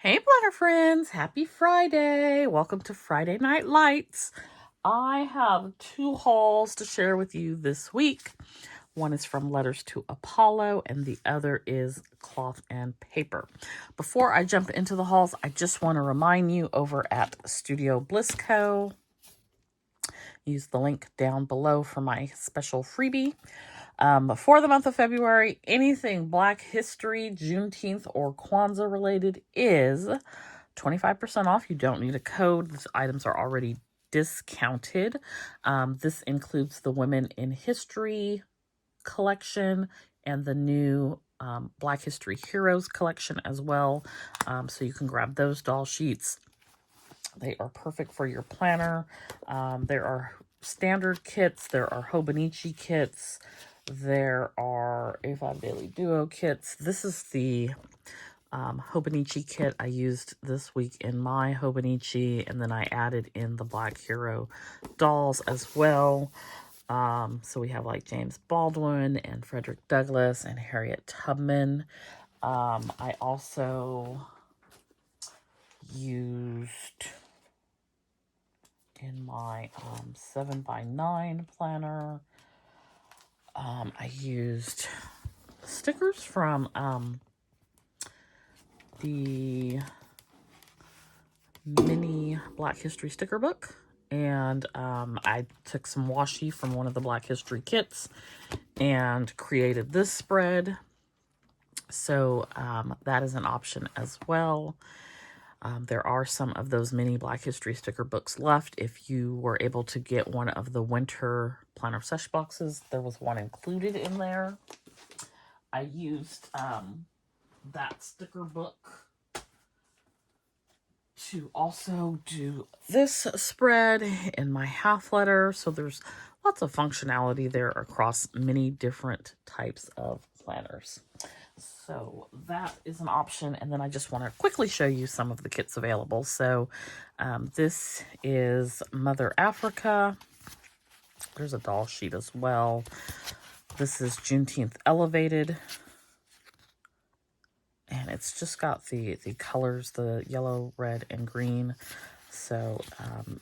Hey, Planner friends. Happy Friday. Welcome to Friday Night Lights. I have two hauls to share with you this week. One is from Letters to Apollo, and the other is Cloth and Paper. Before I jump into the hauls, I just want to remind you over at Studio Bliss Co. Use the link down below for my special freebie. For the month of February, anything Black History, Juneteenth, or Kwanzaa related is 25% off. You don't need a code. These items are already discounted. This includes the Women in History collection and the new Black History Heroes collection as well. So you can grab those doll sheets. They are perfect for your planner. There are standard kits. There are Hobonichi kits. There are A5 Daily Duo kits. This is the Hobonichi kit I used this week in my Hobonichi, and then I added in the Black Hero dolls as well. So we have like James Baldwin and Frederick Douglass and Harriet Tubman. I also used in my 7x9 planner, I used stickers from the mini Black History sticker book, and I took some washi from one of the Black History kits and created this spread. So that is an option as well. There are some of those mini Black History sticker books left. If you were able to get one of the winter planner sesh boxes, there was one included in there. I used that sticker book to also do this spread in my half letter. So there's lots of functionality there across many different types of planners. So that is an option. And then I just want to quickly show you some of the kits available. So this is Mother Africa. There's a doll sheet as well. This is Juneteenth Elevated. And it's just got the colors, the yellow, red, and green. So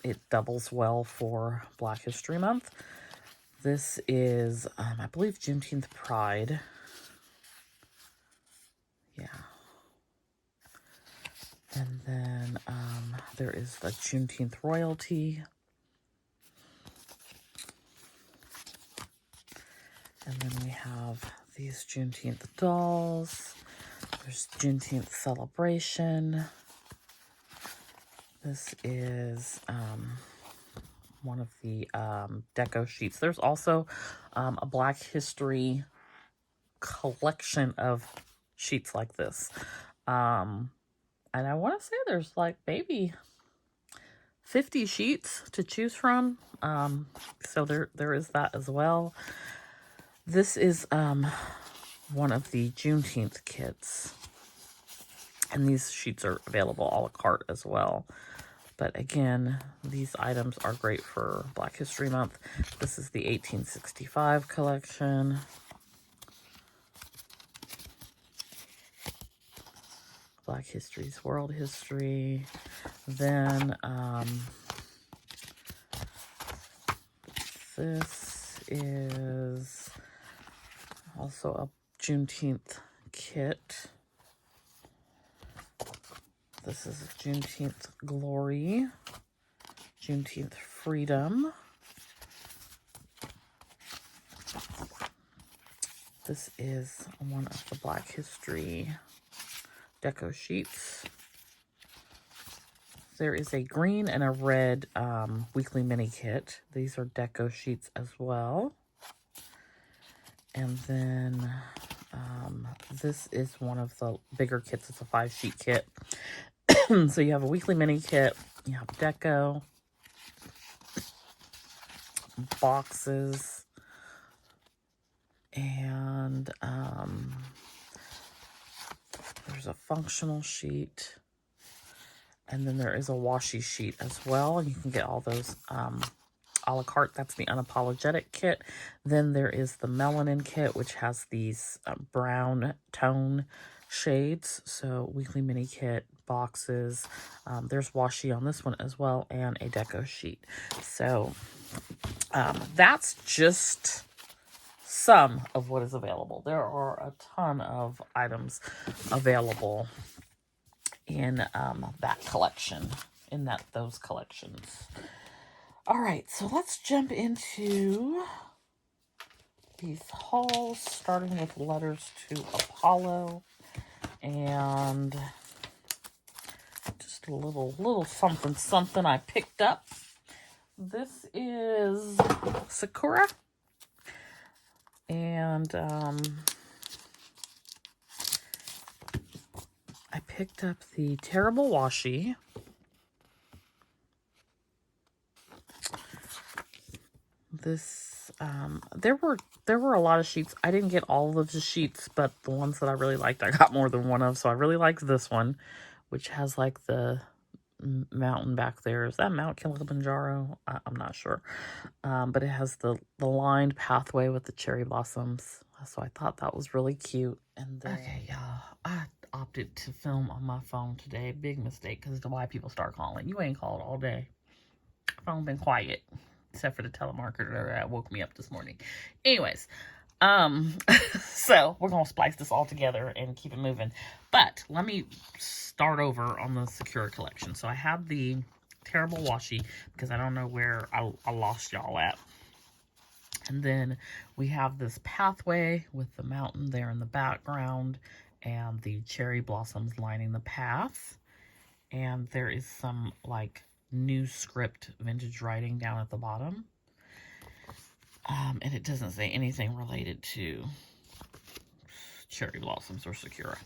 it doubles well for Black History Month. This is, I believe, Juneteenth Pride. Yeah. And then there is the Juneteenth Royalty. And then we have these Juneteenth dolls. There's Juneteenth Celebration. This is one of the deco sheets. There's also a Black History collection of sheets like this. And I want to say there's like maybe 50 sheets to choose from. So there is that as well. This is one of the Juneteenth kits. And these sheets are available a la carte as well. But again, these items are great for Black History Month. This is the 1865 collection. Black History's World History. Then this is also a Juneteenth kit. This is Juneteenth Glory, Juneteenth Freedom. This is one of the Black History deco sheets. There is a green and a red weekly mini kit. These are deco sheets as well. And then this is one of the bigger kits. It's a 5-sheet kit. So you have a weekly mini kit, you have deco, boxes, and there's a functional sheet, and then there is a washi sheet as well. You can get all those a la carte. That's the Unapologetic kit. Then there is the Melanin kit, which has these brown tone shades. So weekly mini kit boxes. There's washi on this one as well, and a deco sheet. So that's just some of what is available. There are a ton of items available in that collection, in those collections. All right, so let's jump into these hauls, starting with letters to Apollo, and just a little something I picked up. This is Sakura, and I picked up the Terrible Washi. This there were a lot of sheets. I didn't get all of the sheets, but the ones that I really liked, I got more than one of. So I really liked this one, which has like the mountain back there. Is that Mount Kilimanjaro? I'm not sure. But it has the lined pathway with the cherry blossoms. So I thought that was really cute. And then, okay, y'all, I opted to film on my phone today. Big mistake, because why people start calling. You ain't called all day. Phone been quiet, except for the telemarketer that woke me up this morning. Anyways, so we're gonna splice this all together and keep it moving. But let me start over on the Sakura collection. So I have the Terrible Washi, because I don't know where I lost y'all at. And then we have this pathway with the mountain there in the background and the cherry blossoms lining the path. And there is some like new script vintage writing down at the bottom. And it doesn't say anything related to cherry blossoms or Sakura.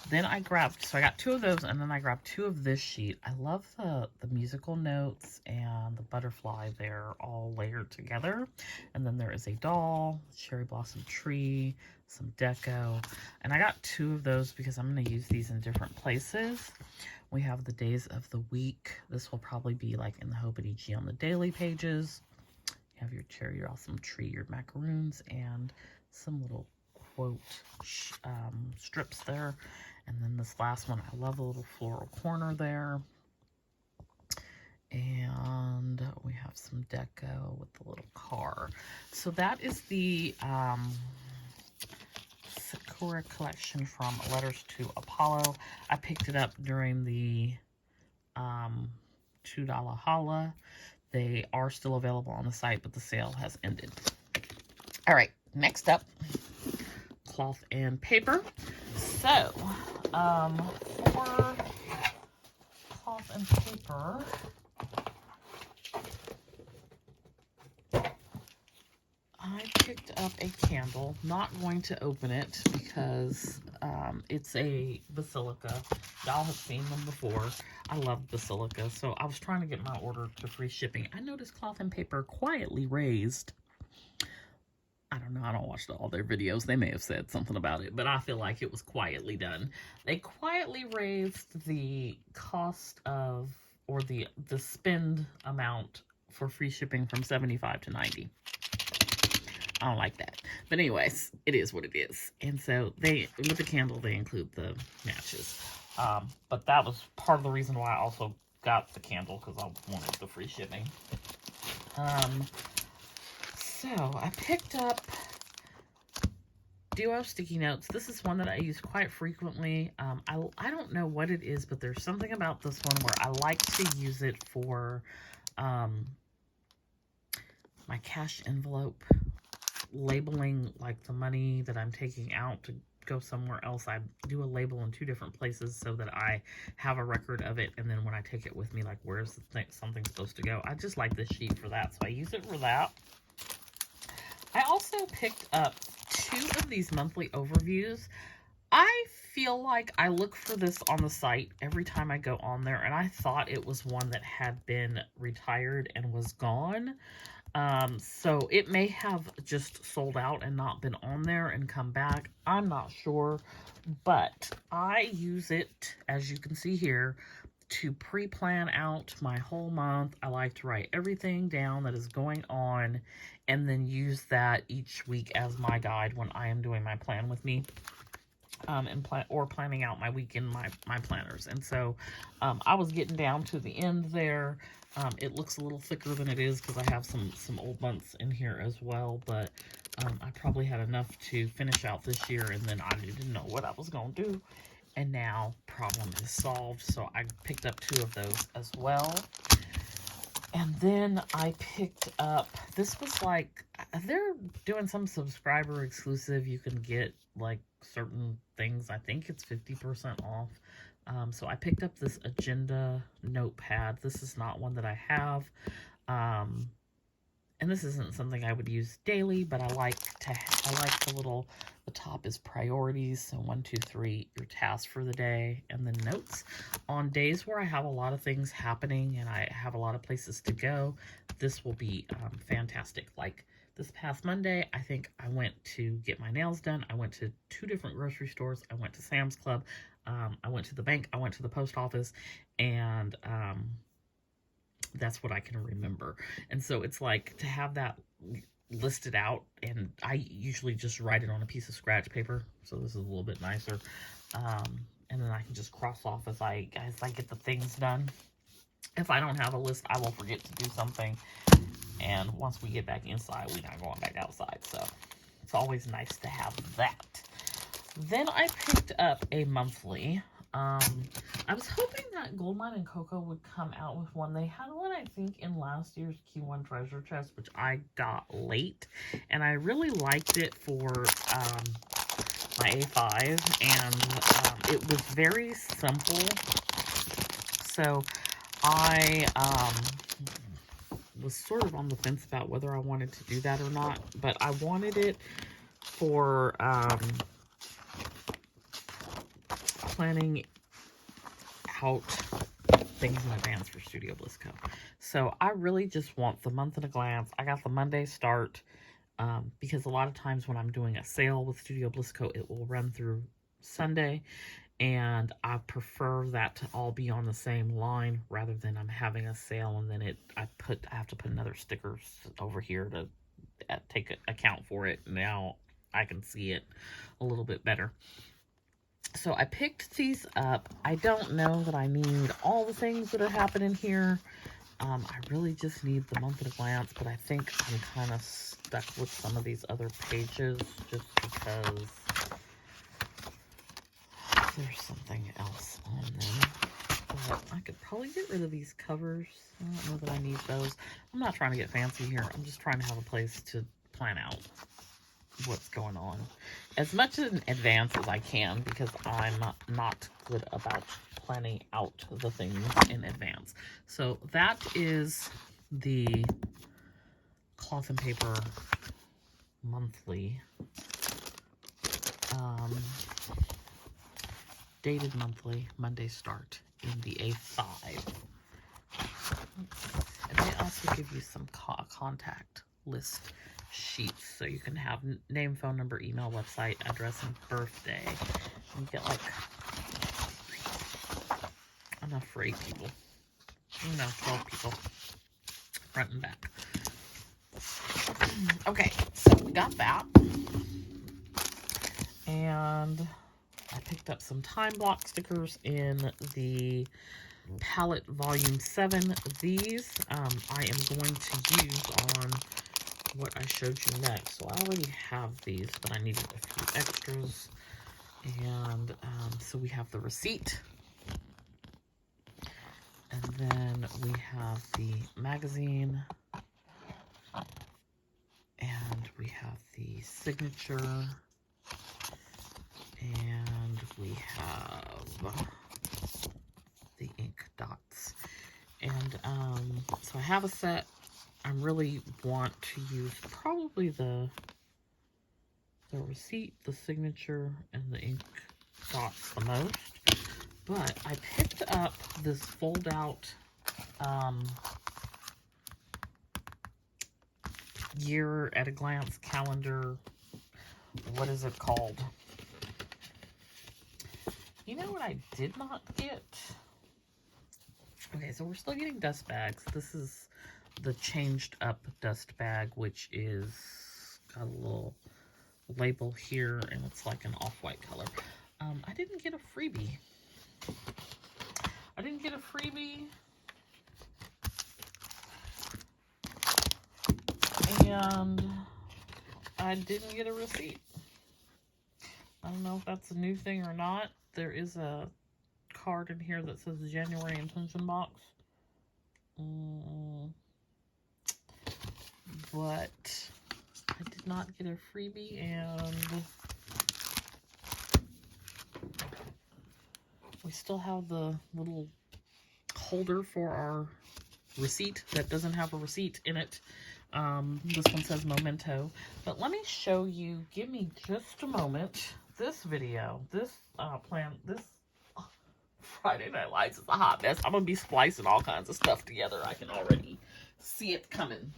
Then I grabbed, so I got two of those, and then I grabbed two of this sheet. I love the musical notes and the butterfly there all layered together. And then there is a doll, cherry blossom tree, some deco. And I got two of those because I'm going to use these in different places. We have the days of the week. This will probably be like in the Hobity G on the daily pages. You have your cherry blossom tree, your macaroons, and some little quote strips there. And then this last one, I love the little floral corner there. And we have some deco with the little car. So that is the Sakura collection from Letters to Apollo. I picked it up during the $2 holla. They are still available on the site, but the sale has ended. All right, next up, cloth and paper. So, for cloth and paper, I picked up a candle. Not going to open it because it's a basilica. Y'all have seen them before. I love basilica, so I was trying to get my order to free shipping. I noticed cloth and paper quietly raised. I don't know, I don't watch all their videos. They may have said something about it, but I feel like it was quietly done. They quietly raised the cost of, or the spend amount for free shipping from $75 to $90. I don't like that. But anyways, it is what it is. And so they, with the candle, they include the matches. But that was part of the reason why I also got the candle, because I wanted the free shipping. So I picked up Duo sticky notes. This is one that I use quite frequently. I don't know what it is, but there's something about this one where I like to use it for my cash envelope, labeling like the money that I'm taking out to go somewhere else. I do a label in 2 different places so that I have a record of it, and then when I take it with me, like where's the thing, something's supposed to go. I just like this sheet for that, so I use it for that. I also picked up 2 of these monthly overviews. I feel like I look for this on the site every time I go on there, and I thought it was one that had been retired and was gone. So it may have just sold out and not been on there and come back. I'm not sure, but I use it, as you can see here, to pre-plan out my whole month. I like to write everything down that is going on and then use that each week as my guide when I am doing my plan with me. and planning out my week in my planners. And so I was getting down to the end there. It looks a little thicker than it is because I have some old months in here as well, but I probably had enough to finish out this year, and then I didn't know what I was going to do. And now problem is solved, so I picked up 2 of those as well. And then I picked up, this was like, they're doing some subscriber exclusive. You can get like certain things. I think it's 50% off. So I picked up this agenda notepad. This is not one that I have. And this isn't something I would use daily, but I like the top is priorities. So 1, 2, 3, your task for the day, and then notes. On days where I have a lot of things happening and I have a lot of places to go, this will be fantastic. Like this past Monday, I think I went to get my nails done. I went to 2 different grocery stores. I went to Sam's Club. I went to the bank. I went to the post office, and that's what I can remember. And so it's like to have that listed out, and I usually just write it on a piece of scratch paper, so this is a little bit nicer. And then I can just cross off as I get the things done. If I don't have a list, I will forget to do something, and once we get back inside, we're not going back outside, so it's always nice to have that. Then I picked up a monthly. I was hoping that Goldmine and Coco would come out with one. They had one, I think, in last year's Q1 Treasure Chest, which I got late, and I really liked it for my A5, and it was very simple. So I was sort of on the fence about whether I wanted to do that or not, but I wanted it for planning out things in advance for Studio Bliss Co. So I really just want the month at a glance. I got the Monday start because a lot of times when I'm doing a sale with Studio Bliss Co, it will run through Sunday, and I prefer that to all be on the same line rather than I'm having a sale and then I have to put another sticker over here to take account for it. Now I can see it a little bit better. So I picked these up. I don't know that I need all the things that are happening here. I really just need the month at a glance, but I think I'm kind of stuck with some of these other pages just because there's something else on them. But I could probably get rid of these covers. I don't know that I need those. I'm not trying to get fancy here. I'm just trying to have a place to plan out what's going on as much in advance as I can, because I'm not good about planning out the things in advance. So that is the Cloth and Paper monthly, dated monthly, Monday start in the A5. And they also give you some contact list sheets, so you can have name, phone number, email, website, address, and birthday. And you get like enough for 8 people. 12 people, front and back. Okay, so we got that. And I picked up some time block stickers in the palette volume 7. These I am going to use on what I showed you next. So I already have these, but I needed a few extras. And so we have the receipt. And then we have the magazine. And we have the signature. And we have the ink dots. And so I have a set. I really want to use probably the receipt, the signature, and the ink dots the most. But I picked up this fold-out year at a glance calendar. What is it called? You know what I did not get? Okay, so we're still getting dust bags. This is the changed up dust bag, which is got a little label here, and it's like an off-white color. I didn't get a freebie. I didn't get a freebie. And I didn't get a receipt. I don't know if that's a new thing or not. There is a card in here that says January intention box. But I did not get a freebie, and we still have the little holder for our receipt that doesn't have a receipt in it. This one says memento. But let me show you, give me just a moment. This video, this Friday Night Lights is a hot mess. I'm going to be splicing all kinds of stuff together. I can already see it coming.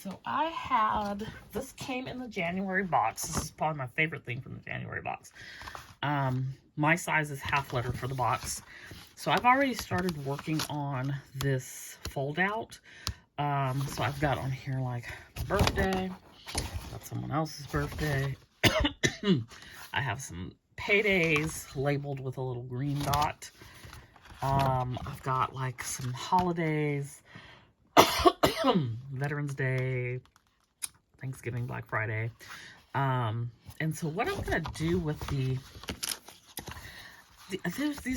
So I had, this came in the January box. This is probably my favorite thing from the January box. My size is half letter for the box. So I've already started working on this fold out. So I've got on here like my birthday, got someone else's birthday. I have some paydays labeled with a little green dot. I've got like some holidays. Veterans Day, Thanksgiving, Black Friday. And so what I'm going to do with these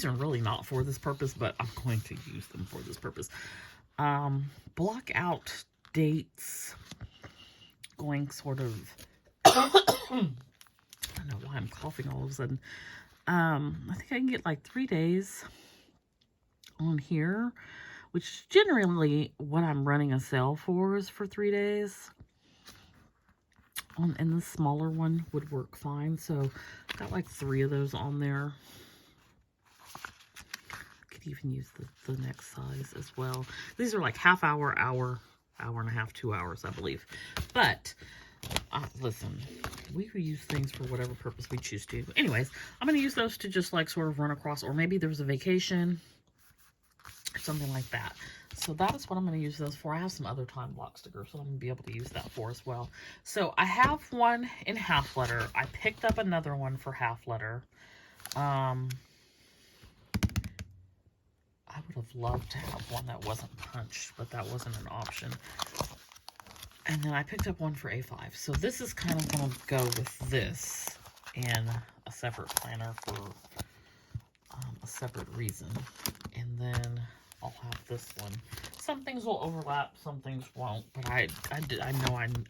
are really not for this purpose, but I'm going to use them for this purpose. Block out dates, going sort of, I don't know why I'm coughing all of a sudden. I think I can get like 3 days on here, which generally what I'm running a sale for is for 3 days. And the smaller one would work fine. So I've got like 3 of those on there. Could even use the next size as well. These are like half hour, hour and a half, 2 hours, I believe. But listen, we could use things for whatever purpose we choose to. Anyways, I'm going to use those to just like sort of run across, or maybe there's a vacation or something like that. So that is what I'm going to use those for. I have some other time block stickers, so I'm going to be able to use that for as well. So I have one in half letter. I picked up another one for half letter. I would have loved to have one that wasn't punched, but that wasn't an option. And then I picked up one for A5. So this is kind of going to go with this in a separate planner for a separate reason. And then I'll have this one. Some things will overlap, some things won't, but I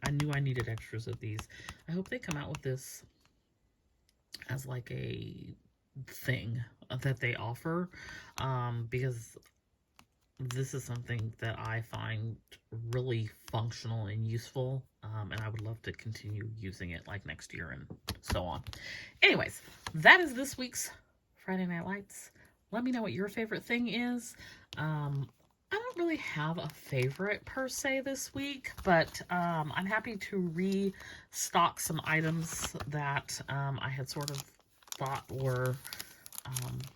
knew I needed extras of these. I hope they come out with this as like a thing that they offer, because this is something that I find really functional and useful, and I would love to continue using it like next year and so on. Anyways, that is this week's Friday Night Lights. Let me know what your favorite thing is. I don't really have a favorite per se this week, but I'm happy to restock some items that I had sort of thought were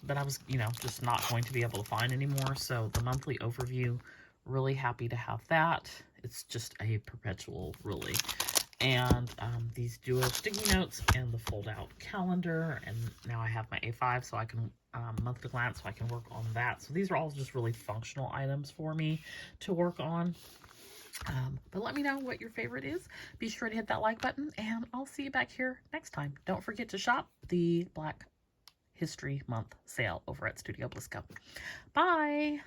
that I was, just not going to be able to find anymore. So the monthly overview, really happy to have that. It's just a perpetual, really. And these duo sticky notes and the fold out calendar. And now I have my A5, so I can monthly glance, so I can work on that. So these are all just really functional items for me to work on. But let me know what your favorite is. Be sure to hit that like button, and I'll see you back here next time. Don't forget to shop the Black History Month sale over at Studio Bliss. Bye!